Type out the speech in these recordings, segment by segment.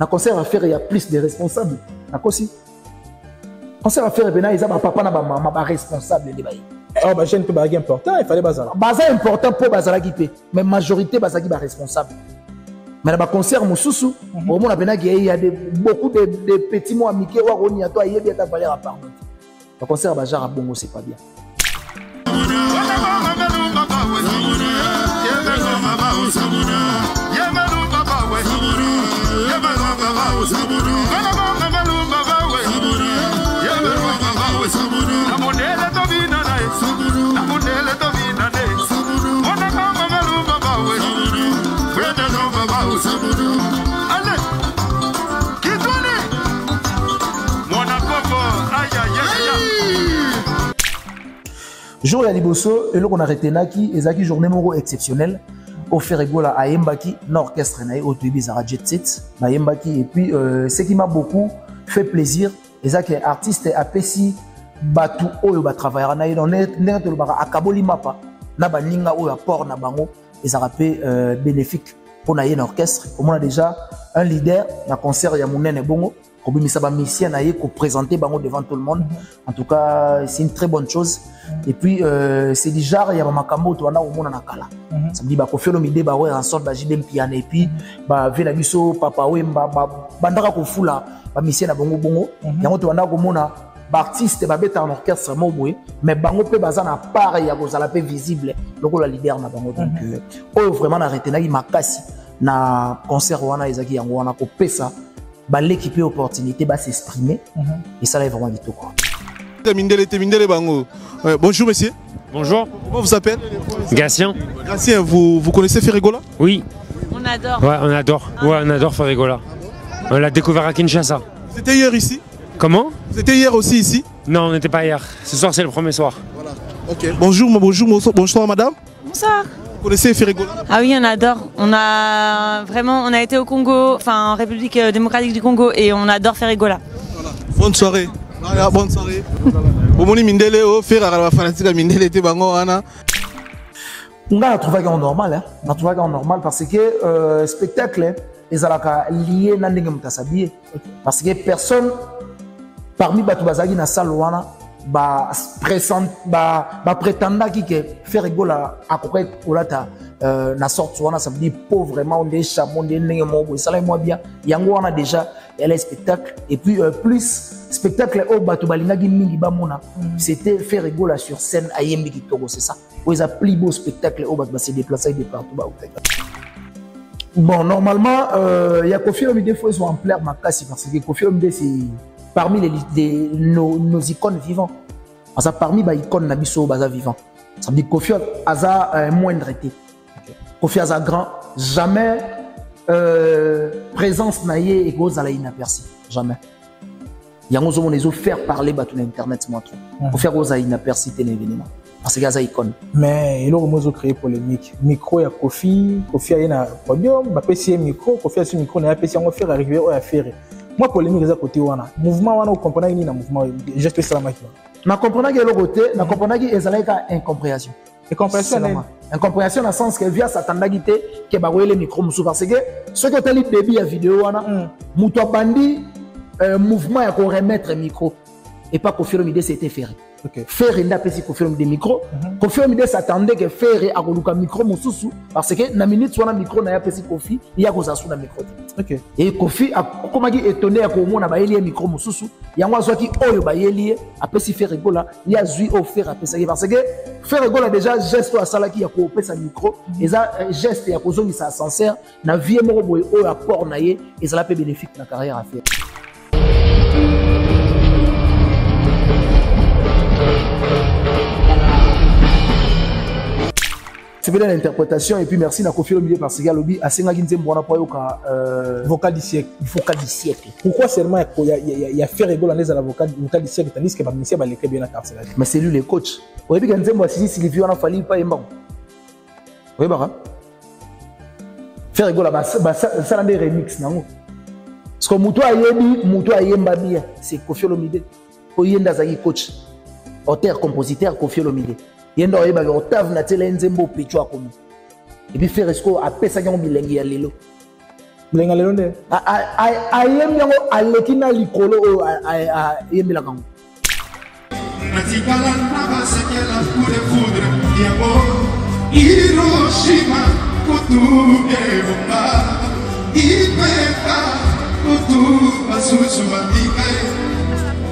na concert à faire il y a plus de responsables na kosi concert à faire bena ils a papa na ba maman ba responsable de bayi ah bah jeune peu bagage important il fallait bazala important pour bazala qui mais majorité bazaki ba responsable mais na ba concert mususu au monde bena il y a beaucoup de petits mots amicaux wa roni à toi yebi ta valeur à part le concert ba genre bongo c'est pas bien jour ya liboso et qu'on a retenaki ezaki journée moko exceptionnelle au Ferregola à Yembaki l'orchestre na au Tuibi Zara Jet Set na Yembaki et puis ce qui m'a beaucoup fait plaisir ezaki artiste apesi batu oyo ba travailler na dans net le baka akaboli mapa na baninga oyo apport na bango ezaka pe bénéfique pour na orchestre comme on a déjà un leader na concert ya munene bongo comme ça va mission naïe pour présenter bango devant tout le monde en tout cas c'est une très bonne chose et puis c'est du genre il y a makambo to wana au monde na kala ça me dit ba Koffi Olomide ba ouais en sorte ba jidem piano et puis ba vena biso papa wemba bandaka ko fula ba mission na bongo bongo yango to wana ko mona ba artiste ba beta en orchestre mo boye mais bango pe baza na part ya ko zala pe visible loko la leader na bango donc oh vraiment na retenaki makasi na concert wana ezaki yango wana ko pesa l'équipe opportunité va s'exprimer et ça là est vraiment du tout quoi. Bonjour monsieur. Bonjour. Comment vous appelez? Gatien. Gatien, vous connaissez Ferregola? Oui. On adore. Ouais, on adore. Ouais, on adore Ferregola. On l'a découvert à Kinshasa. C'était hier ici? Comment? C'était hier aussi ici? Non, on n'était pas hier. Ce soir c'est le premier soir. Voilà. Ok. Bonjour madame. Bonsoir. Vous connaissez Ferregola? Ah oui, on adore. On a été au Congo, enfin en République démocratique du Congo et on adore Ferregola. Voilà. Bonne soirée. Voilà, bonne soirée. Omoni Mindele o Ferregola fanatique Mindele te bango ana. On a trouvé qu'on normal hein. On a trouvé qu'on normal parce que spectacle les alaka lié na ndenge mutasabié parce que personne parmi batu bazaki na salle wana prétendant que Ferregola a correct pour la na sorte wana ça veut dire pauvrement on est chamon des nengo ça là moi bien yango on a déjà elle est spectacle et puis plus spectacle au batu balingaki mingi ba mona c'était Ferregola sur scène à Yembi Kitoko c'est ça où ils a plus beau spectacle au batu se déplacer de partout ba bon normalement il y a Koffi Olomide faut ils ont en plaire makasi parce que Koffi Olomide c'est parmi nos icônes vivants. Parce que parmi les icônes nabiso baza vivant. Ça veut dire Koffi a moindre été. Koffi a grand, jamais présence naïe et gauze à la inaperçue. Jamais. Il y a un les faire parler sur internet moi trop. Pour faire gauze à inaperçue l'événement. Parce que c'est icône. Mais il a aussi créé polémique. Micro il y a Koffi a un podium, bah PC micro, Koffi a ce micro, on a PC on va faire arriver à faire. Moi polémique c'est côté wana. Mouvement wana on comprend ni na mouvement geste salama qui. Na comprendre que le côté, na comprendre que ezalaka incompréhension. Incompréhension dans le sens que via satandaki te que ba le micro musu parce que ce que tu lis début ya vidéo wana muto bandi mouvement ya ko remettre micro et pas Koffi Olomide c'était ferré. Okay. Ferré n'a pas si Koffi Olomide micro. Koffi Olomide s'attendait que Ferré a koluka micro mususu parce que na minute soit na micro na ya pesi Koffi il y a kozasu na micro. OK. Et Koffi a comment dit étonné à komona ba yeli micro mususu yango azwaki oyo ba yeli après si Ferregola il y a zui au faire après ça parce que Ferregola déjà geste à salaki ya ko pesa micro et ça geste ya kozongi sa ascenseur na vie moko boy oyo apport na ye et ça la peut bénéfique na carrière à faire. C'est bien l'interprétation et puis merci na Koffi Olomide parce qu'il y a lobby à Senga Ginzem Bona Poyoka vocal du siècle. Vocal du siècle. Pourquoi seulement il y a Ferregola dans la vocal du siècle tandis que Bamisia va l'écrire bien à carcel. Mais c'est lui les coachs. Au début Ginzem Bona si Sylvie on a fallu pas yemba. Oui bah. Ferregola ça a des remix nango. Parce que muto ayebi muto ayemba bien c'est Koffi Olomide. Oyenda zaki coach. Auteur compositeur Koffi Olomide. Yendo oyeba ko Octave na tele nzembo pichwa komi. Et puis Ferresco a pesa nyon bilengi ya lelo. Blenga lelonde. Ayem yango alekina likolo ayembela kango. Natikala naba sekela coup de foudre Diabo Hiroshima Kutuge bomba Ipeka Kutuba Susuma Ikae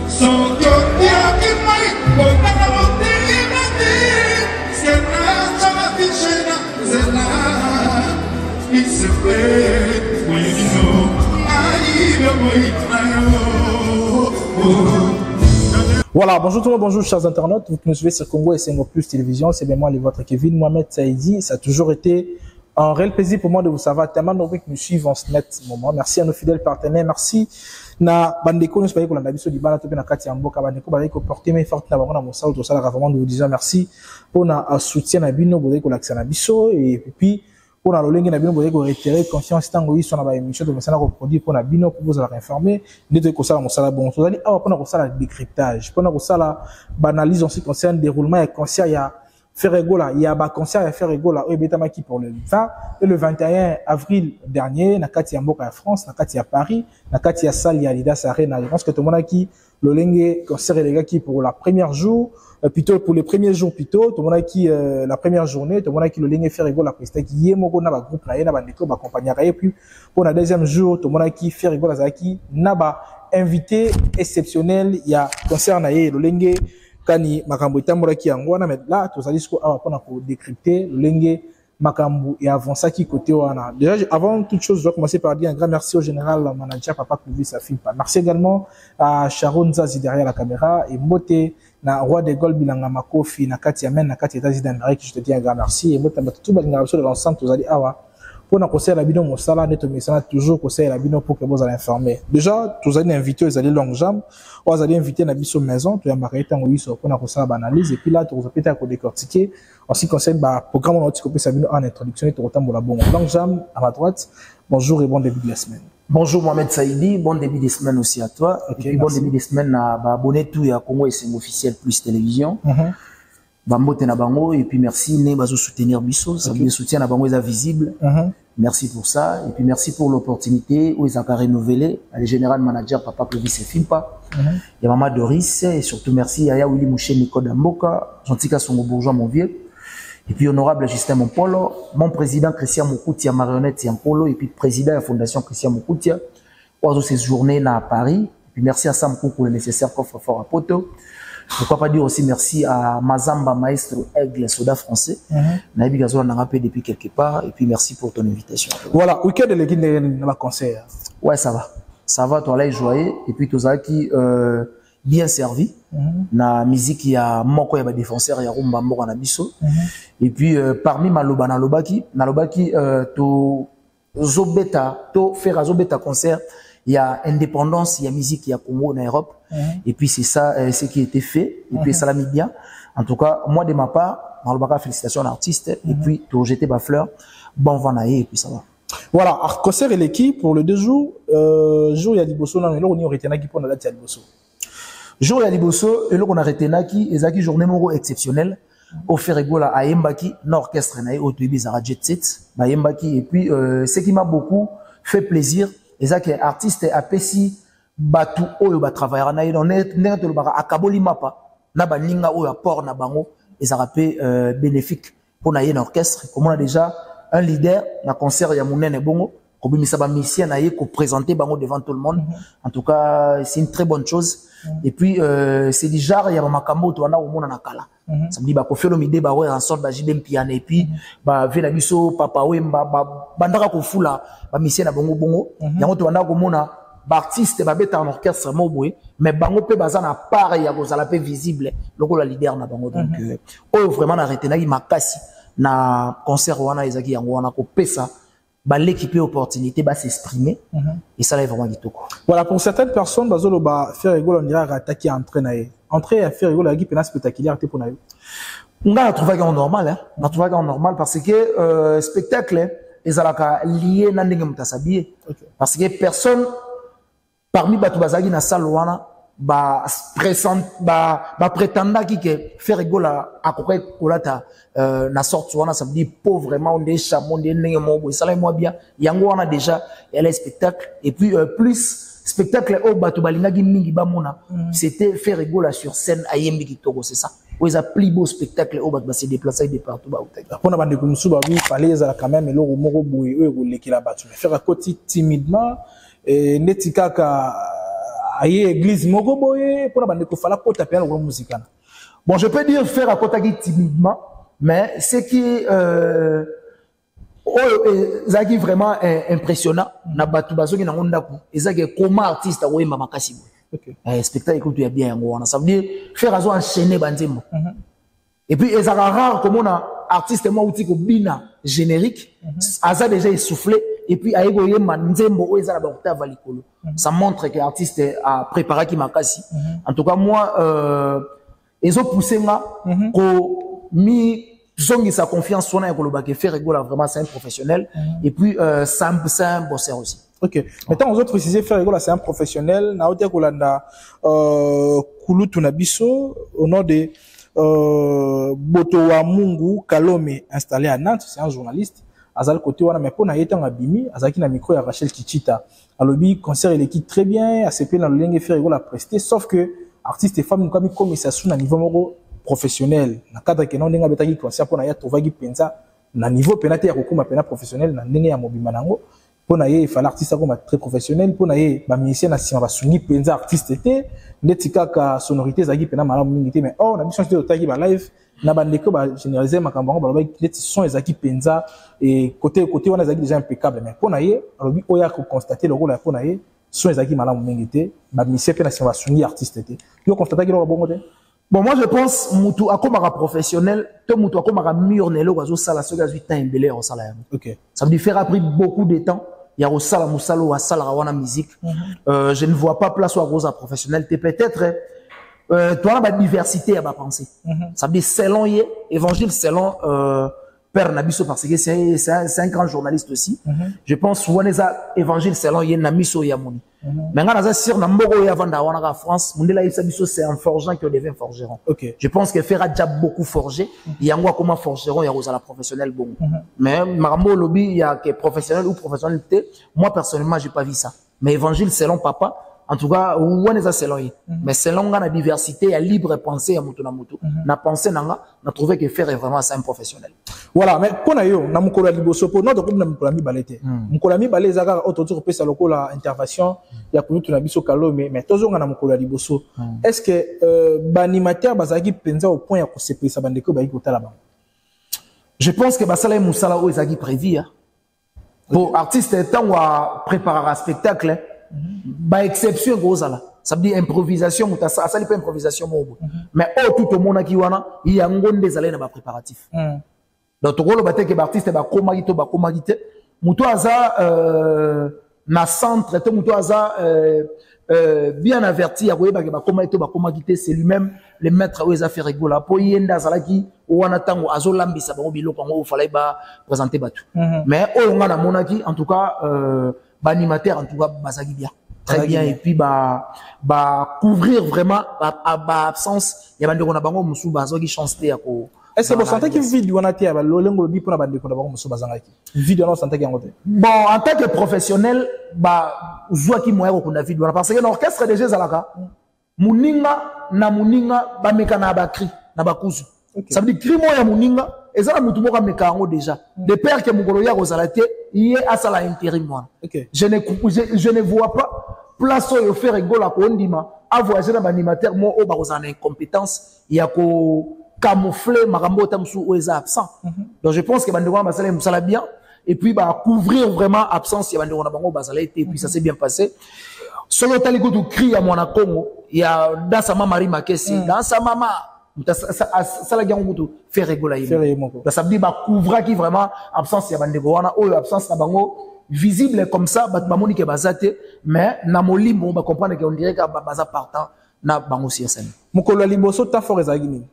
Sonyo Tiakimai Bokana Wote Imati Sena Chama Tichena Zena Isepe Wayino Aïe Moïnayo Voilà, bonjour tout le monde, bonjour chers internautes, vous qui nous suivez sur Congo et Sengo Plus Télévision, c'est bien moi, votre Kevin Mohamed Saïdi. Ça a toujours été un réel plaisir pour moi de vous savoir, tellement nombreux qui nous suivent en ce net moment. Merci à nos fidèles partenaires, merci na bandeko nous soyez pour la biso di bana topé na kati mboka bandeko bazali ko porter main forte na bango na mosala to sala vraiment nous vous disons merci pour na soutien na bino bozali ko lakisa na biso et puis pour la lolenge na bino bozali ko retirer confiance tango yi so na ba émission de mosala ko produit pour na bino pour vous informer de ko sala mosala bon tozali awa pour na ko sala décryptage pour na ko sala analyse en ce qui concerne déroulement et concert ya Ferregola, il y a un concert à Ferregola au Betamaki pour le 20 et le 21 avril dernier, na Katia Mboka à France, na Katia Paris, na Katia Salle, Alidas Arena. Je pense que tout le monde qui le lengue concert et les gars qui pour la première jour, plutôt pour les premiers jours plutôt, tout le monde qui la première journée, tout le monde qui le lengue Ferregola presté qui y est mon na ba groupe na na ba neko ba compagnie et puis pour la deuxième jour, tout le monde qui Ferregola zaki na ba invité exceptionnel, il y a concert na le lengue kani makambo itambola ki yango na mais là tozali siko awa pona ko décrypter lenge makambo et avancer qui côté wana. Déjà avant toute chose je dois commencer par dire un grand merci au général manager Papa Clovis sa fille. Merci également à Sharon Zazi derrière la caméra et Mbote na roi de Gol bilanga makofi na kati ya men na kati États-Unis d'Amérique. Je te dis un grand merci et Mbote tout balinga sur l'ensemble tozali awa pour na conseiller la bino mosala neto mesana toujours conseiller la bino pour que vous allez informer. Déjà tous allez inviter aux allez longue jambe ou allez inviter na biso maison tu as marqué tango yiso pour na conseiller analyse et puis là tu vous peut être décortiquer en ce qui concerne ba programme on a sa bino en introduction et tu retombe la bonne longue jambe à ma droite. Bonjour et bon début de la semaine. Bonjour Mohamed Saïdi, bon début de semaine aussi à toi. Okay, et puis bon début de semaine à abonner tout et à Congo et c'est officiel plus télévision. Bambote na bango et puis merci ne bazo soutenir biso ça veut soutien na bango est visible. Merci pour ça et puis merci pour l'opportunité où ils ont renouvelé le général manager Papa Clovis Fimpa. Il y a Maman Doris et surtout merci à Willy Mouché Nico Damboka, Gentika Songo Bourgeois mon vieux. Et puis honorable Justin Mompolo, mon président Christian Mokoutia marionnette Yampolo et puis président de la fondation Christian Mokoutia. Pour ces journées à Paris. Et puis merci à Sam pour le nécessaire coffre fort à Poto. Pourquoi pas dire aussi merci à Mazamba Maestro Aigle Soda français. Naïbi Gazola n'a rappelé depuis quelque part. Et puis merci pour ton invitation. Voilà, week-end de l'équipe de la concert. Ouais, ça va. Ça va, toi là, il joyeux. Et puis, tous qui bien servi. Na musique, il y a Moko, il y a des défenseurs, il y a Rumba Moko, na biso. Et puis, parmi Maloba, Nalobaki, to Zobeta, to faire Zobeta concert. Il y a indépendance, il y a musique, il y a Congo en Europe. Et puis c'est ça, ce qui a été fait. Et puis ça l'a mis bien. En tout cas, moi de ma part, félicitations à l'artiste. Et puis, tu jeté ma fleur. Bon vanaï et puis ça va. Voilà, concert et l'équipe pour le 2 jours. Jour il y a Liboso, non, mais là on y aurait été pour la date à Liboso. Jour il y a Liboso, et là on a arrêté naki, et zaki journée moro exceptionnelle. Au Ferregola à Yembaki, l'orchestre naï, au Tuibi Zara Jet Set, à Yembaki. Et puis, ce qui m'a beaucoup fait plaisir, et ça que artiste a pessi batu oyo ba travaillera na ino net to ba akaboli mapa na ba ninga oyo apport na bango et ça rappé bénéfique pour na yena orchestre comme on a déjà un leader na concert ya munene bongo ko bimisa ba musicien na ye ko présenter bango devant tout le monde. En tout cas c'est une très bonne chose. Et puis c'est du genre ya makambo to wana omona na kala ça me dit ba ko felo mide ba ouais en sorte ba jibem piano et puis ba vena biso papa wemba ba ndaka ko fula ba musicien na bongo yango to wana ko mona ba artiste ba beta en orchestre mobwe mais bango pe baza na part ya ko zala pe visible loko la leader na bango donc vraiment na arrêté na makasi na concert wana ezaki yango wana ko pesa l'équipe opportunité va s'exprimer et ça là est vraiment du tout. Voilà, pour certaines personnes bazolo ba faire rigolo on dirait attaquer entrer à faire rigolo l'équipe est spectaculaire pour nous. On a trouvé en normal hein, on a trouvé en normal parce que spectacle ezalaka lié na ndenge mutasabié parce que personne parmi batu bazaki na salle wana prétendant qui que faire égola à côté kolata na sorte wana ça veut dire pauvre vraiment on est chamon on est nengo ça là moi bien yango on a déjà elle est spectacle et puis plus spectacle au bato balingaki mingi bamona c'était faire égola sur scène à Yembi Kitoko c'est ça où ça plus beau spectacle au bato se déplacer de partout ba utaka pour na bande kumsu ba oui fallait ça quand même le moko boye eux leki la batu faire à côté timidement et netikaka aye église moko boye pour bande ko fala ko taper le musique. Bon, je peux dire faire à côté timidement, mais ce qui est vraiment impressionnant na batu bazoki na onda ko ezaki comment artiste oye mama kasi boye. Spectacle écoute bien ngona ça veut dire faire azo enchaîner banzembo. Et puis ezaka rare comme on a artiste moi outi ko bina générique aza déjà essoufflé et puis aego yema nzembo o ezala ba octave likolo. Ça montre que l'artiste a préparé qui makasi. En tout cas moi ils ont poussé moi ko mi zongi sa confiance sur na ko ke faire rigola vraiment c'est un professionnel et puis c'est un bosseur aussi. OK. Maintenant aux autres préciser faire rigola c'est un professionnel na otia ko landa kulutu na biso au nom de Botowa Mungu Kalome installé à Nantes, c'est un journaliste. Azal côté wana mais pona yeta ngabimi azaki na micro ya Rachel Chichita. Alobi concert il équipe très bien, ACP na lenge faire rigola prester sauf que artiste et femme comme ça sous na niveau moko professionnel. Na cadre que non ndenga betaki concert pona ya tovaki penza na niveau penate ya kokuma pena professionnel na ndenge ya mobima nango. Pona ye fa l'artiste comme très professionnel pona ye ba musicien na sima ba sungi penza artiste était netika ka sonorité zaki pena malamu mingi te mais oh na mission de otaki ba live na bandeko ba généraliser makambo ba ba neti son ezaki penza et côté wana ezaki déjà impeccable mais pona ye alobi oya ko constater le rôle ya pona ye son ezaki malamu mingi te ba musicien pena sima ba sungi artiste était yo constater que lo bongo te. Bon, moi, je pense, Moutou, à comme un professionnel, tout Moutou, à comme un mur, n'est l'eau, ça, la seule, 8 ans, embellé, au salaire. OK. Ça me dit faire appris beaucoup de temps. Il y a au salaire, moussalo, à salaire, à la musique. Je ne vois pas place ou à gros à professionnel. T'es peut-être, toi, la diversité, à ma pensée. Ça me dit, selon, évangile, selon, Père Nabiso, parce que c'est un grand journaliste aussi. Je pense, Waneza, évangile, selon, Namiso, Yamouni. Mais quand on a sur Nambogo et avant d'avoir en France, c'est un forgeant qui devient forgeron. OK. Je pense que faire déjà beaucoup forger. Il y a quoi comme forgeron, il y a la professionnel bon. Mais Marambo lobby, il y a que professionnel ou professionnalité. Moi personnellement, j'ai pas vu ça. Mais évangile selon papa, en tout cas, on est selon lui. Mais selon la diversité, il y a libre pensée à Moutou na Moutou. Na pensée nanga, na trouvé que faire est vraiment ça un professionnel. Voilà, mais pona yo na mukolo liboso po notre groupe na mukolo mi balete. Mukolo mi balé zaka autour pesa lokola intervention ya kulutu na biso Kalome mais tozonga na mukolo liboso. Est-ce que banimateur bazaki penza au point ya ko sepesa bandeko ba ikota là-bas? Je pense que basala musala o ezaki prévu. Pour artiste tant ou préparer un spectacle ba exception gozala ça veut dire improvisation ou ça ça pas improvisation mais tout le monde qui wana il y a ngonde zalé na ba préparatif donc to golo bateke ba artiste ba komagite muto aza na centre to muto aza bien averti ya koyeba ke ba komagite c'est lui-même le maître où za fait rigola po yenda zalaki wana tango azo lambisa ba biloko ngo fallait ba présenter batu mais o nga na monaki en tout cas animateur en tout cas basaki bien très bien et puis couvrir vraiment absence il y a bande na bango musu bazoki chance te ya ko est-ce que vous sentez que vidéo on a été ba lolengo lobi pour na bande ko na bango musu bazangaki vidéo on sentez yango te bon en tant que professionnel zwa ki moya ko na vidéo parce que l'orchestre déjà zalaka muninga ba mekana ba cri na ba kuzu ça veut dire cri moya muninga ezala mutu moko ameka yango déjà de père que mukolo ya kozala te iye asala intérim moi. Je ne vois pas place où faire rigola ko ndima a voyager na animateur mo o ba kozana incompétence ya ko camoufler makambo tamsu o eza absent. Donc je pense que bandeko basala musala bien et puis couvrir vraiment absence ya bandeko na bango basala et puis ça s'est bien passé. Solo taliko du cri à mwana Congo ya dans sa mama Marie Makesi dans sa mama ça la gagne beaucoup faire rigoler ça veut dire couvrir qui vraiment absence ya bandeko wana o absence na bango visible comme ça ba monique bazate mais na molimo ba comprendre que on dirait que baza partant na bango sur scène mukolo liboso ta fort ezagini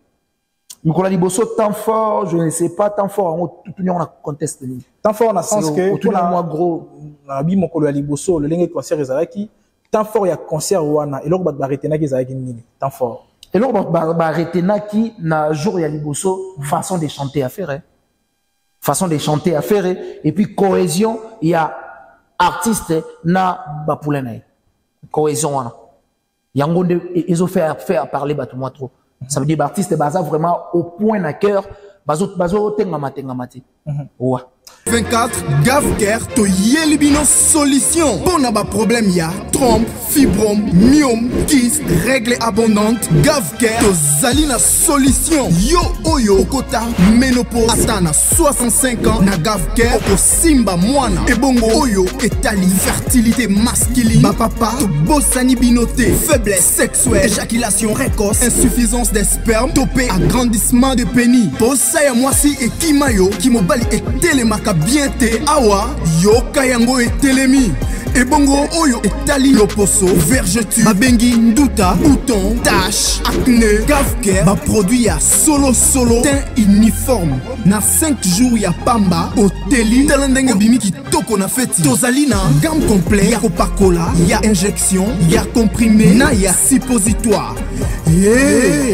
mukolo liboso temps fort je ne sais pas temps fort en tout on a conteste ni temps fort na sens que tout le moi gros na bi mukolo liboso le lenge concert ezalaki temps fort il y a concert wana et loko ba retena ki zaki nini temps fort et loko ba retena ki na jour ya liboso façon de chanter à faire façon de chanter à faire et puis cohésion il y a artiste na ba poulena cohésion wana yango nde ils ont faire parler ba tout moi trop ça veut dire artiste baza vraiment au point na cœur bazo tenga mate ouais 24 Gavker to Yelibino solution. Bon à problème ya trompe, fibrome, myome, kyste, règles abondantes. Gavker to Zalina solution. Yo oyo kota ménopause atana 65 ans na Gavker to Simba Moana. Et bongo oyo etali fertilité masculine. Ma papa to bossani binoté, faiblesse sexuelle, éjaculation précoce, insuffisance des spermes, topé agrandissement de pénis. Bossa ya moisi et kimayo qui mobali et télémaka bien te awa yoka yango etelemi ebongo oyo etali loposo vergeture babengi nduta bouton tache acné Gavker ba produit ya solo teint uniforme na 5 jours ya pamba oteli talendenge bimi kitoko na feti tozali na gamme complet ya kopakola ya injection ya comprimé na ya suppositoire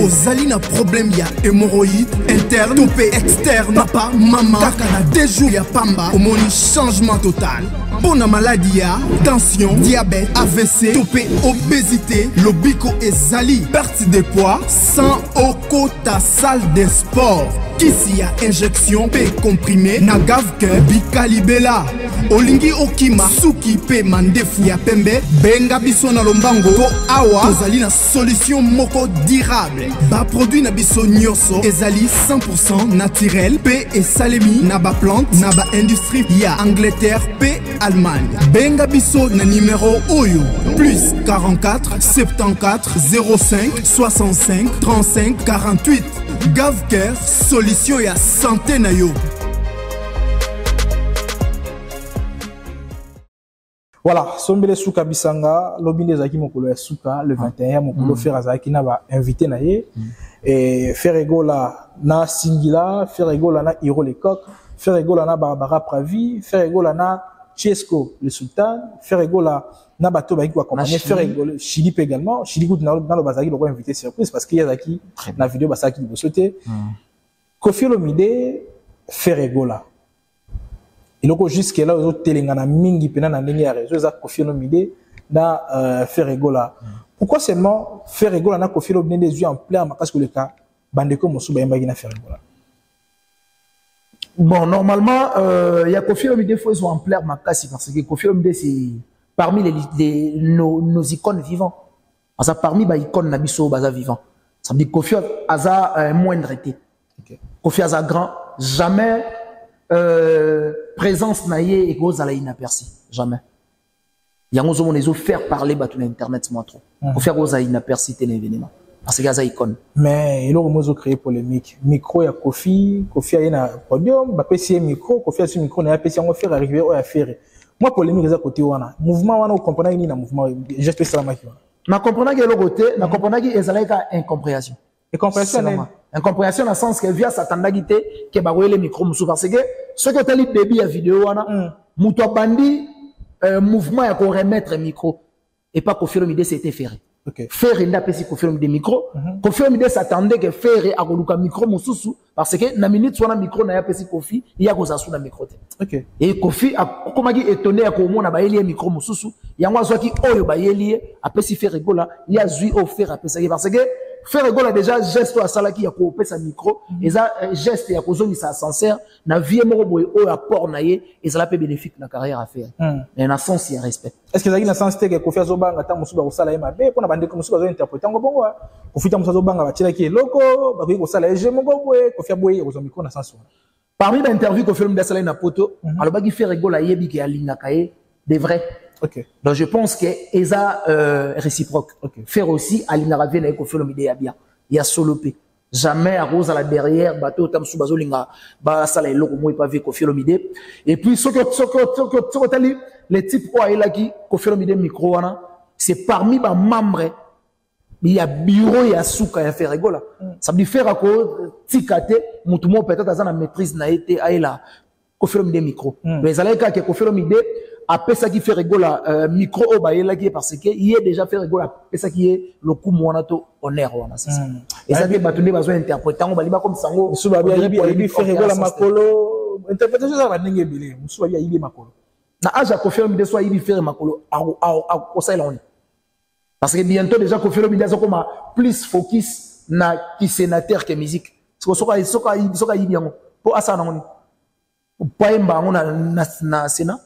ozali na problème ya hémorroïde interne topé externe papa mama kaka na 2 jours ya pamba omoni changement total. Pour la maladie, tension, diabète, AVC, topé, obésité, lobico et zali, perte de poids, sans oko ta salle de sport. Kisi a injection, P comprimé, na Gavker, bikalibela. Olingi okima, suki pe mandefu ya pembe, benga biso na lombango, po awa, ozali na solution moko durable. Ba produit na biso nyoso, ezali 100% naturel, P et salemi, na ba plante, na ba industrie, ya Angleterre, P Allemagne. Benga biso na numéro oyo, plus 44 74 05 65 35 48. Gavker, solution ya santé na yo. Voilà, sombele suka bisanga, lobinde zaki mokolo ya suka, le 21 mokolo faire zaki na ba invité na ye. Et faire egola na Singila, faire egola na Hiro Lecoq, faire egola na Barbara Pravi, faire egola na Chesco le sultan, faire egola na bato ba ko accompagner, faire egola Chili également, Chili gout na le bazaki le invité surprise parce qu'il y a zaki na vidéo basaki de sauter. Koffi Olomide faire egola. Et donc jusqu'à là aux autres telengana mingi pena na ndenge ya réseau za Koffi Olomide na faire egola. Pourquoi seulement faire egola na Koffi Olomide des yeux en plein parce que le cas bandeko mosuba yembaki na faire egola. Bon, normalement, il y a Koffi Olomide, il faut en plaire Makassi parce que Koffi Olomide, c'est parmi nos icônes vivants. Parce que parmi les icônes Nabiso Baza vivant. Ça veut dire que Koffi a moindre été. Koffi a grand, jamais présence naïe et cause à la inaperçue. Jamais. Il y a un faire parler sur Internet, moi trop. Koffi a cause à inaperçue, c'est un événement. Parce que c'est icône. Mais il a aussi créé polémique. Micro ya Koffi a un podium, bah PC micro, Koffi a ce micro, n'a pas PC on faire arriver au affaire. Moi polémique c'est côté wana. Mouvement wana on comprend ni na mouvement. J'ai fait ça la machine. Na comprendre que le côté, na comprendre que ezalaka incompréhension. Incompréhension dans le sens que via satandagité que ba le micro musu parce que ce que tu as début à vidéo wana, muto bandi mouvement ya ko remettre micro et pas Koffi Olomide c'était ferré. Okay. Faire une appétit Koffi Olomide micro. Koffi Olomide s'attendait que faire à koluka micro mususu parce que na minute soit na micro na appétit Koffi il y a koza sous na micro. OK. Et Koffi a comment dit étonné à ko mona ba yeli micro mususu ya ngwa zwaki oyo ba yeli appétit faire rigola il y a zui offert appétit parce que faire rigola déjà geste à salaki ya ko pesa micro et ça geste ya ko zoni sa sincère na vie moko boy o apport na ye et ça la peut bénéfique na carrière à faire. Mais na sens il y a respect. Est-ce que ça na sens que Koffi azobanga ta musuba ko sala yema be pona bande ko musuba zo interpréter ngo bongo Koffi ta musuba zobanga ba tira ki loko ba ko sala je moko boy Koffi aboye ko zo micro na sens. Parmi l'interview que fait le Sala na poto alors ba ki faire rigola yebi ki alinga kaye de vrai. OK. Donc je pense que eza réciproque. Faire aussi alinga ravie na Koffi Olomide ya bien. Il y a solopé. Jamais à rose à la derrière bateau tam sou bazolinga ba sala eloko moi pas vu Koffi Olomide. Et puis ce que les types quoi il a qui Koffi Olomide micro wana c'est parmi ba membres il y a bureau ya souka ya faire rigola. Ça veut dire faire à ko tikate mutumo peut-être azana maîtrise na été aila Koffi Olomide micro. Mais ça là que Koffi Olomide après ça qui fait rigola micro au baye là qui est parce que il est déjà fait rigola après ça qui est le coup monato honneur wana c'est ça et ça que batunde besoin interpréter on baliba comme sango musuba il fait rigola makolo interprétation ça va ndenge belé musuba il makolo na aja confirme de soit il fait makolo au ça là on parce que bientôt déjà confirme bien ça comme plus focus na qui sénateur que musique soka bien pour ça non pas na Sénat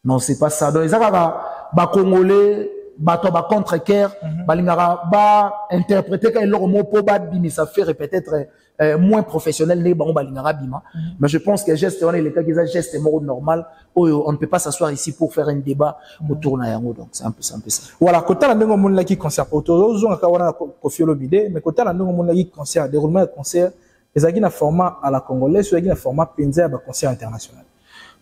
non c'est pas ça donc ils ba congolais ba contre cœur balingara ba interpréter quand leur mot pour ba bimisa faire peut-être moins professionnel les ba balingara bima mais je pense que geste on est l'état qu'ils a geste normal on ne peut pas s'asseoir ici pour faire un débat autour na yango donc c'est un peu ça voilà côté la ndenge mon qui concert autour zo ka wana Koffi Olomide mais côté la ndenge mon qui concert déroulement de concert ezaki na format à la congolaise ou ezaki na format penza ba concert international.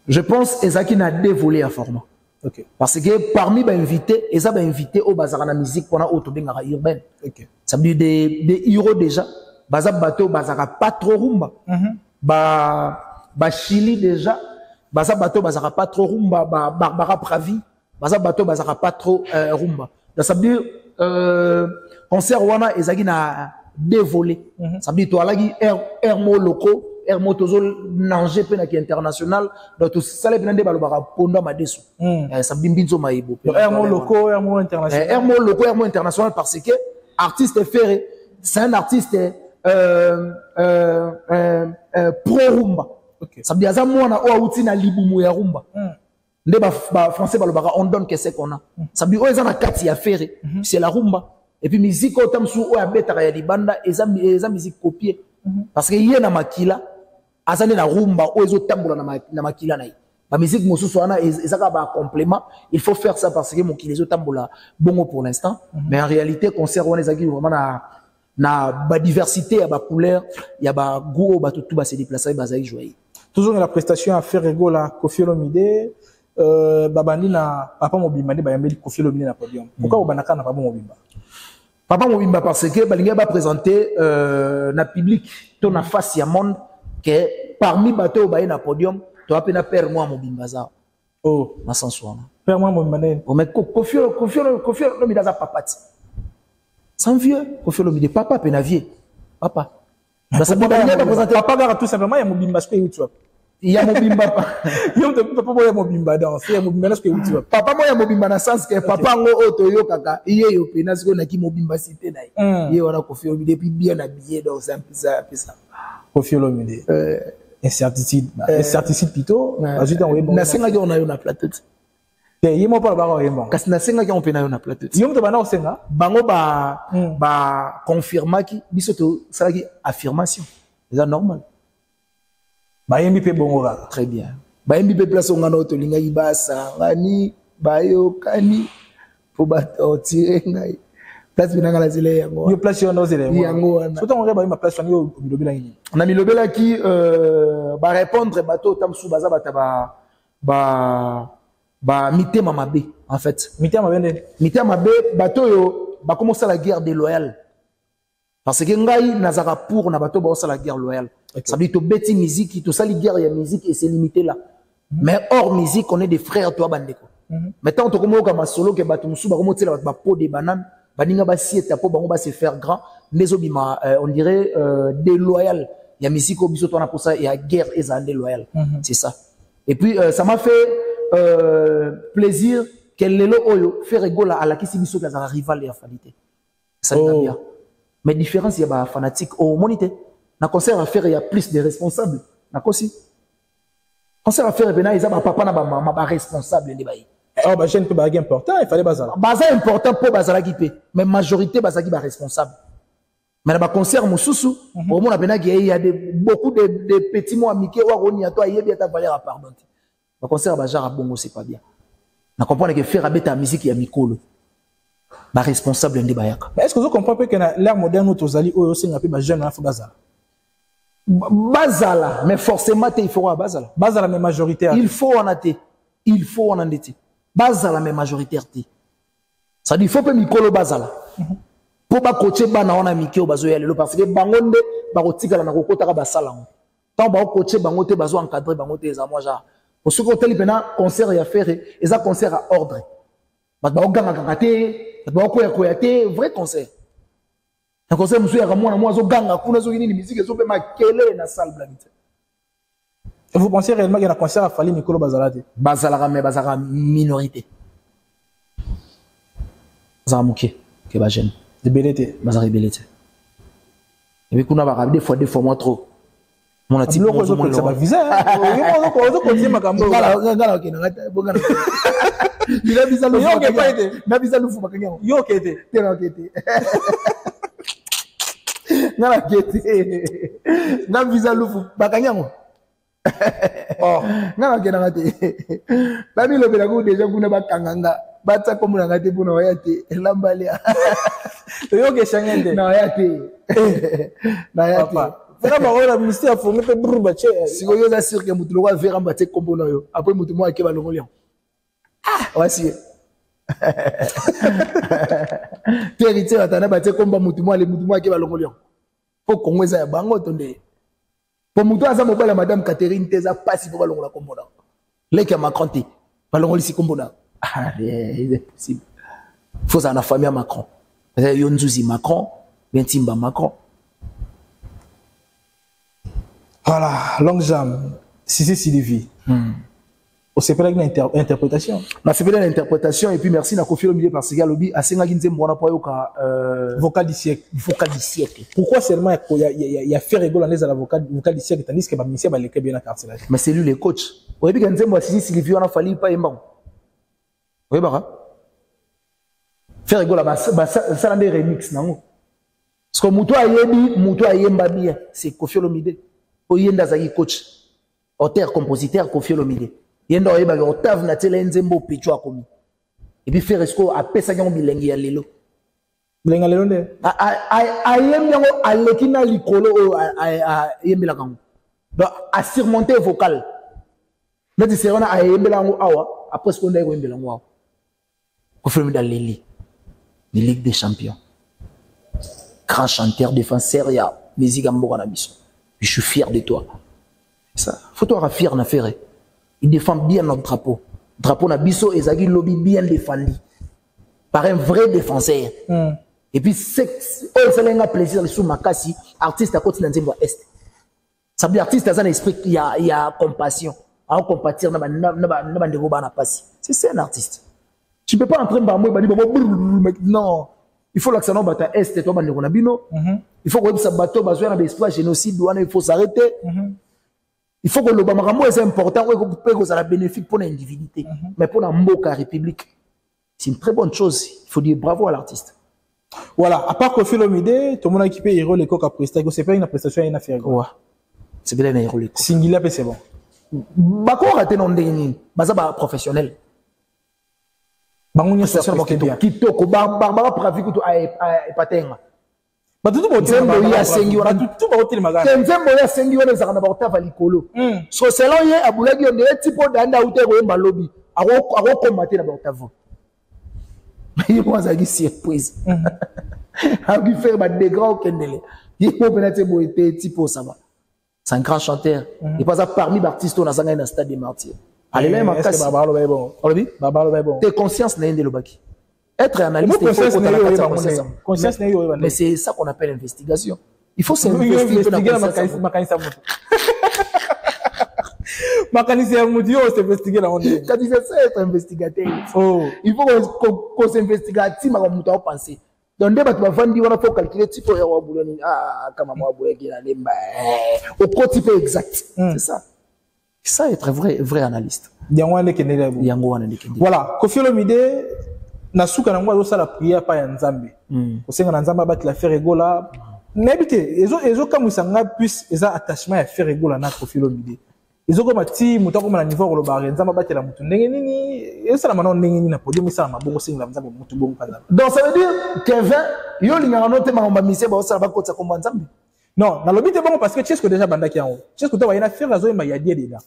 Je pense ezaki na dévolé à format. OK. Parce que parmi les invités, ils ont invité au bazar na musique pour na autobengara urbaine. OK. Ça veut dire des héros déjà, bazar bateau bazara pas trop rumba. Ba Chili déjà, bazar bateau bazara pas trop rumba, Barbara Pravi, bazar bateau bazara pas trop rumba. Donc ça veut dire concert wana ezaki na dévolé. Ça veut dire toi là qui air locaux Hermo tozo nanger pe na ki international donc tout ça les blindés balobara ponda madesu ça bimbinzo maibo Hermo locaux Hermo international Hermo locaux Hermo international parce que artiste ferré c'est un artiste pro rumba ça veut dire ça moi na outi na libumu ya rumba nde ba français balobara on donne qu'est-ce qu'on a ça veut dire eza na kati ya ferré c'est la rumba et puis musique otamsu o ya betara ya libanda eza musique copier parce que yé na makila azane na rumba o ezo tambola na makila na yi ba musique mosusu wana ezaka ba complément il faut faire ça parce que mon kili ezo tambola bongo pour l'instant mais en réalité concert wana ezaki vraiment na ba diversité ya ba couleur ya ba goût ba tout ba se déplacer ba zaï joyer toujours la prestation à faire rigola Koffi Olomide babandi na papa mobimba ba yambeli Koffi Olomide na podium pourquoi obanaka na papa mobimba Papa Mobimba parce que Balinga va présenter na public ton na face ya monde que parmi bateau ba na podium to appena père moi Mobimba za oh na sensuana père moi Mobimba o mais Koffi Olomide za papa sans vieux Koffi Olomide papa penavier papa ça ça Balinga va présenter papa gara tout simplement ya Mobimba ce que tu vois il y a Mobimba papa moya Mobimba dans c'est Mobimba ce que tu vois papa moya Mobimba na sens que papa ngo otoyo kaka iye yo pena ce que na ki Mobimba cité na iye wana Koffi Olomide puis bien habillé donc c'est un peu ça Koffi Olomide incertitude plutôt ensuite on na senga ki on a yo na plateau te yemo pa ba yemo kasi na senga ki on pena yo na plateau yemo to bana o senga bango ba confirma ki biso to ça ki affirmation c'est normal bayembi pe bongo kaka très bien bayembi pe place ngana otolinga ibasa ngani bayo kani po batotire ngai place binanga la zile yango yo place yo zile yango wana surtout on reba ma place yo milobela ngi na milobela ki ba répondre bato tamsu baza bata ba mitema mabe en fait mitema mabe bato yo ba commencer la guerre déloyale parce que ngai nazaka pour na bato ba la guerre loyale. Ça veut dire que bêtis musique, tout ça, les guerres, il y a musique et c'est limité là. Mais hors musique, on est des frères, toi, bandeko. Maintenant, on te comme solo, que batumsu, ba remonter la peau des bananes, baninga ba si ta peau, ba on va se faire grand. Mais on dirait déloyal. Il y a musique au biso, on a pour ça, il y a guerre et ça déloyal. C'est ça. Et puis, ça m'a fait plaisir qu'elle le oyo fait rigoler à la qui si biso que ça rival et affinité. Ça bien. Mais différence, il y a ba fanatique au monité. Na concert à faire il y a plus de responsables na kosi concert à faire bena ils a papa na ba maman ba responsable ndi bayi oh ba jeune pe ba important il fallait bazala important pour bazala qui pe mais majorité bazaki ba responsable mais na ba concert mosusu au monde bena il y a beaucoup de petits mots amicaux wa roni à toi yebi ta valeur à pardon ba concert ba genre bongo c'est pas bien na comprendre que faire abeta musique ya mikolo ba responsable ndi bayaka mais est-ce que vous comprenez que l'ère moderne où tozali oyo singa pe ba jeune na fa bazala Bazala, mais forcément, il faut un Bazala. Bazala, mais majoritaire. Il faut en athée. Il faut en endetté. Bazala, mais majoritaire. Ça dit, il faut pas Mikolo Bazala. Pour pas coacher, on a Mikio Bazoyale, parce que Bangonde, Barotika, la Nakota, Basalang. Tant que coacher, Bangote, Bazo encadré, Bangote, Zamoja. Au second tel pena concert ya faire et ça concert à ordre. Bat ba ganga ngate, bat ba koya te, vrai concert. Un concert monsieur ya mwana mwa zo ganga kuna zo nini musique zo pe makele na salle blague. Et vous pensez réellement qu'il y a un concert à Fally Mikolo Bazalate? Bazalaka mais bazalaka minorité. Bazalaka muke ke ba jeune. De BLT. Bazalaka BLT. Et puis kuna ba des fois moins trop. Mon a type on ça va viser. On continue ma cambo. Ngala ok ngata bongana. Il a visa le Yo ke pas été. Na visa le fou bakanya. Yo ke été. Tena ok été. Ngala kete. Na visa le fou bakanya mo. Oh, ngala ke ngate. Bami lo bela ko déjà kuna bakanganga. Batsa comme na ngate pona wayate lambalia. Yo ke changende. Na wayate. Na wayate. Vraiment, on a ministère à former pour Brubache. Si vous êtes sûr que vous devez faire un bâtiment comme ça, après vous devez aller au Lyon. Ah, voici. Tu héritier à ta bâtiment comme vous devez aller au Lyon. Faut qu'on ait un bango tonné. Pour nous, ça m'a la madame Catherine Teza pas si pour aller au Combo. Les qui a Macron, ballon ici Combo. Ah, c'est possible. Faut ça la famille à Macron. Yonzuzi Macron, Bentimba Macron. Voilà, longue jambe. Si c'est Sylvie. On s'est pas une interprétation. On s'est pas une interprétation et puis merci na Kofi Olomide parce qu'il y a lobby assez ngaginze mbona po yoka vocal du siècle. Vocal du siècle. Pourquoi seulement il y a fait rigoler à la vocal du siècle tandis que ba monsieur ba leke bien na carcel. Mais c'est lui les coachs. Oyebi ganze moi si Sylvie on a fallu pas yemba. Oui bara. Faire rigoler ça dans des remix nango. Parce que muto ayemba bien, c'est Kofi Olomide. Oyenda zaki coach auteur compositeur Kofi Olomide yenda oyeba ke octave na tele nzembo picho akomi et puis faire esco apesa nyango bilengi ya lelo nde ayem yango alekina likolo ayembela kango donc a surmonter vocal neti serona ayembela ngo awa après ce qu'on a yembela ngo awa Kofi Olomide leli de Ligue des Champions grand chanteur défenseur ya musique amboka na biso. Je suis fier de toi. Ça, faut toi fier na faire. Il défend bien notre drapeau. Drapeau na biso ezagi lobby bien défendu par un vrai défenseur. Et puis c'est ça lenga plaisir sur makasi artiste à côté na nzembo est. Ça veut dire artiste dans un esprit il y a compassion, à compatir na ndeko bana pasi. C'est un artiste. Tu peux pas entrer dans moi non. Il faut que ça n'ait pas est toi bandeko na bino. Il faut que ça bateau bazoya na l'espoir génocide douane il faut s'arrêter. Il faut que le bamakambo est important que ça la bénéfique pour l'individualité mais pour la mboka république. C'est une très bonne chose. Il faut dire bravo à l'artiste. Voilà, à part Kofi Olomide, tout le monde a équipé Hero Leko qui a presté, c'est pas une prestation une affaire. Ouais. C'est bien un Hero Leko. Singila c'est bon. Bako raté non ndeni, baza ba professionnel. Bangunya station ba bien. Kitoko barbara pravi kuto epatenga. Ba tout bo nzembo ya sengi wana tout ba hotel magana. Nzembo ya sengi wana zakana ba otava likolo. So selon ye abulaki on est tipo danda uteko yemba lobby. Ako combattre na ba otavo. Il pense à qui surprise. A qui faire ba des grands kendele. Il faut peut-être bo été tipo ça va. C'est un grand chanteur. Il passe parmi les artistes on a sanga na stade des martyrs. Allez là ma casse. Babalo ba bon. Olobi? Babalo ba bon. Tes conscience na ndelo baki. Être analyste, conscience. Mais c'est ça qu'on appelle investigation. Il faut s'investiguer dans la conscience. Quand tu sais être investigateur, il faut qu'on s'investigue à ti makamuta penser. Donc dès que tu vas vendre, il faut calculer type ya wabulani kama mwaboye kila lemba. Au côté exact. C'est ça. Ça être vrai analyste. Voilà, Kofi Olomide nasuka na ngwa zo la prière pa ya Nzambe. Osenga na Nzambe ba la faire egola. N'habite ezo kamusanga plus eza attachement ya faire egola na Kofi Olomide. Ezo ko mati mutako na niveau ko lo ba Nzambe ba tela mutu ndenge nini esa na manon ndenge nini na podium esa na mabongo senga Nzambe mutu bongo kaza. Donc ça veut dire Kevin yo linga note ma ngomba mise ba osala ba kotsa ko Nzambe. Non, na lobite bongo parce que Chesco déjà bandaki yango. Chesco to ba ina faire zo ma ya die déjà.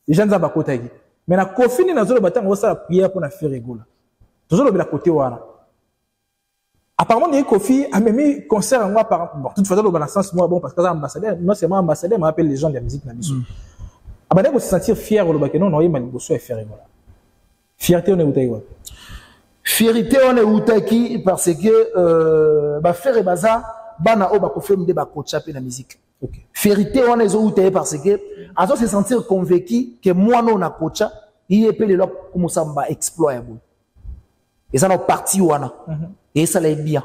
Les gens Nzambe kotaki. Mais na Kofi ni na zo lo batanga osala prière pour na faire egola. Toujours le côté ouana. Apparemment, il y a Kofi a même mis concert en moi par bon, toute façon, le sens moi bon parce que ambassadeur, non seulement ambassadeur, m'appelle les gens de la musique na biso. abandé ko se sentir fier au lobake non noyé maliboso et faire voilà fierté on est utaï wa fierté on est utaki parce que ba faire baza bana o ba ko faire ba coach pe na musique. OK. Fierté on est utaï parce que azo se sentir convaincu que moi non na coach il est pelé là comme ça ba exploit. Et ça nos parti wana. Et ça l'aide bien.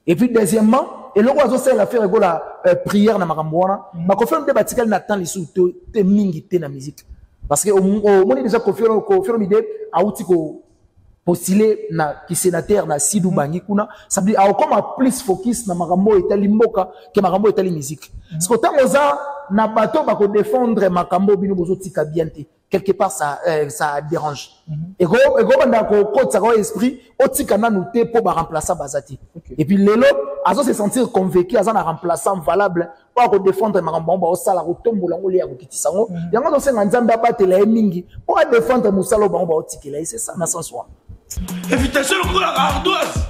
Et puis deuxièmement, et le roi aussi la faire la prière na makamwana, ma confirme de batikal n'attend les sous te mingi te na musique. Parce que au monde déjà confirme idée a outi ko postuler na ki sénateur na Sidou Bangi kuna, ça veut dire a comme plus focus na makambo etali mboka que makambo etali musique. Parce que tant oza na bato ba ko défendre makambo bino bozo tika bienté. Quelque part ça dérange. Et go banda ko côté ça esprit otika na noté pour ba remplacer bazati. Et puis lelo azo se sentir convaincu azo na remplaçant valable pour défendre makambo ba osala ko tombola ngoli ya ko kitisa ngo. Yango do senga nzamba batela mingi pour défendre musalo ba otikela c'est ça na sens wa. Invitation pour la ardoise.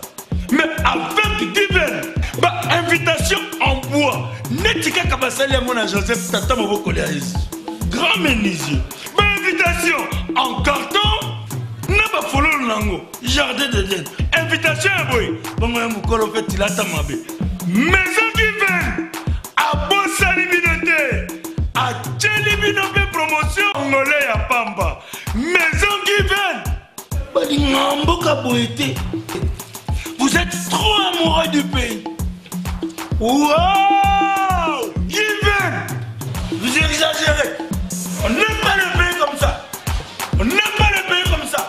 Mais avec divin, invitation en bois. Netika kabasali à mon Joseph Tata Maboko Léaïs. Grand menuisier. Invitation en carton. N'a pas follow l'ango. Jardin de Dieu. Invitation à boy. Bon, moi, mon colo fait il a ta mabé. Maison divine. À Bossa Libinoté. À Tchelibinoté promotion. Angolais à Pamba. Maison divine. Vous êtes trop amoureux du pays. Wow! Given! Vous exagérez. On n'aime pas le pays comme ça. On n'aime pas le pays comme ça.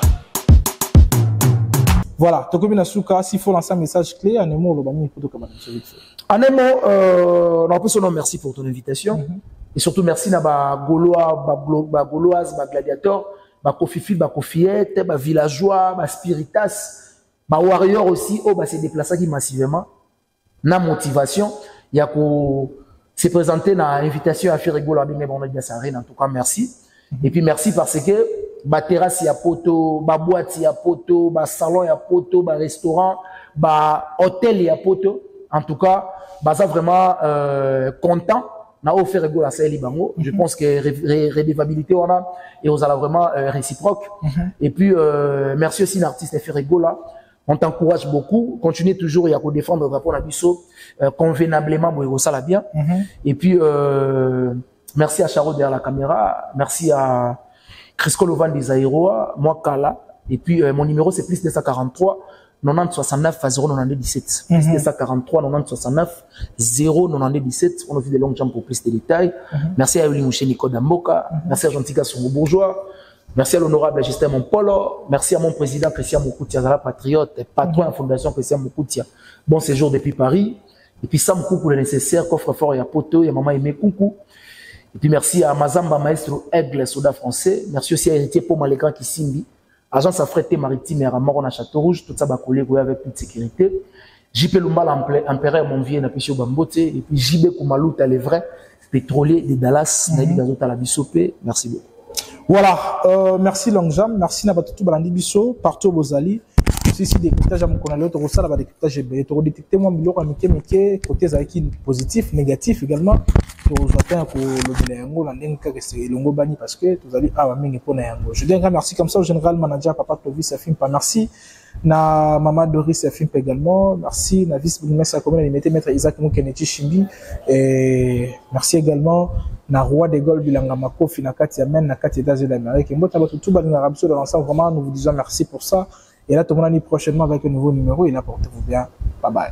Voilà, Tokobi Nasuka, s'il faut lancer un message clé, en un mot, le bani pour Tokobi. En un mot, on peut se dire merci pour ton invitation. Et surtout merci à Gaulois, Gauloises, Gladiator. Ba Kofifi, ba Kofiette, ba villageois, ba spiritas, ba warrior aussi, oh, ba se déplacer qui massivement. Na motivation, il y a ko se présenter na invitation à faire rigoler mais bon, on a bien ça en tout cas, merci. Et puis merci parce que ba terrasse ya poto, ba boîte ya poto, ba salon ya poto, ba restaurant, ba hôtel ya poto. En tout cas, ba ça vraiment content. Na offert ego la Sahel Bango. Je pense que redevabilité on a et on a vraiment réciproque. Et puis merci aussi l'artiste Ferrego là. On t'encourage beaucoup. Continue toujours et à défendre le rapport à Bissot convenablement pour ça la bien. Et puis merci à Charo derrière la caméra. Merci à Crisco Lovan des Aéroa, moi Kala. Et puis mon numéro c'est plus 243 90 69 092 17. Plus 243 90 69 092 17. On a vu des longues jambes pour plus de détails. Merci à Yoli Mouché Nico Damboka. Merci à Gentika Songo Bourgeois. Merci à l'honorable Justin Monpolo. Merci à mon président Christian Moukoutia, la patriote, patron de la fondation Christian Moukoutia. Bon séjour depuis Paris. Et puis Sam Koukou le nécessaire, coffre fort, il y a Poto, il y a Maman Aimé Koukou. Et puis merci à Mazamba Maestro Aigle, soldat français. Merci aussi à Héritier Poma Legrand Kissimbi. Agence Affrété Maritime et Ramor à Château Rouge, tout ça va coller avec toute sécurité. JP Lumbal Empereur Monvier na Pêche Bambote et puis JB Koumalouta les vrais pétroliers de Dallas Naïbi Gazota la Bissopé. Merci beaucoup. Voilà, merci Longjam, merci Nabatutu Balandi Bisso, partout Bozali. Ici décryptage à mon canal, tu reçois la décryptage GB, tu redétectes moi biloko amike côté zaki positif, négatif également. Tu reçois le bilango la ndenka que c'est longo bani parce que tu allez à mingi pour na yango. Je dis un grand merci comme ça au général manager papa Clovis Afim pas merci. Na maman Doris Afim également, merci na vice ministre de la commune maître Isaac Mukeneti Chimbi et merci également na roi de Gaulle bilanga makofi na kati ya men na kati des États-Unis d'Amérique. Mbota batutu balinga rabso dans l'ensemble vraiment nous vous disons merci pour ça. Et là, tout le monde prochainement avec un nouveau numéro. Et là, portez-vous bien. Bye bye.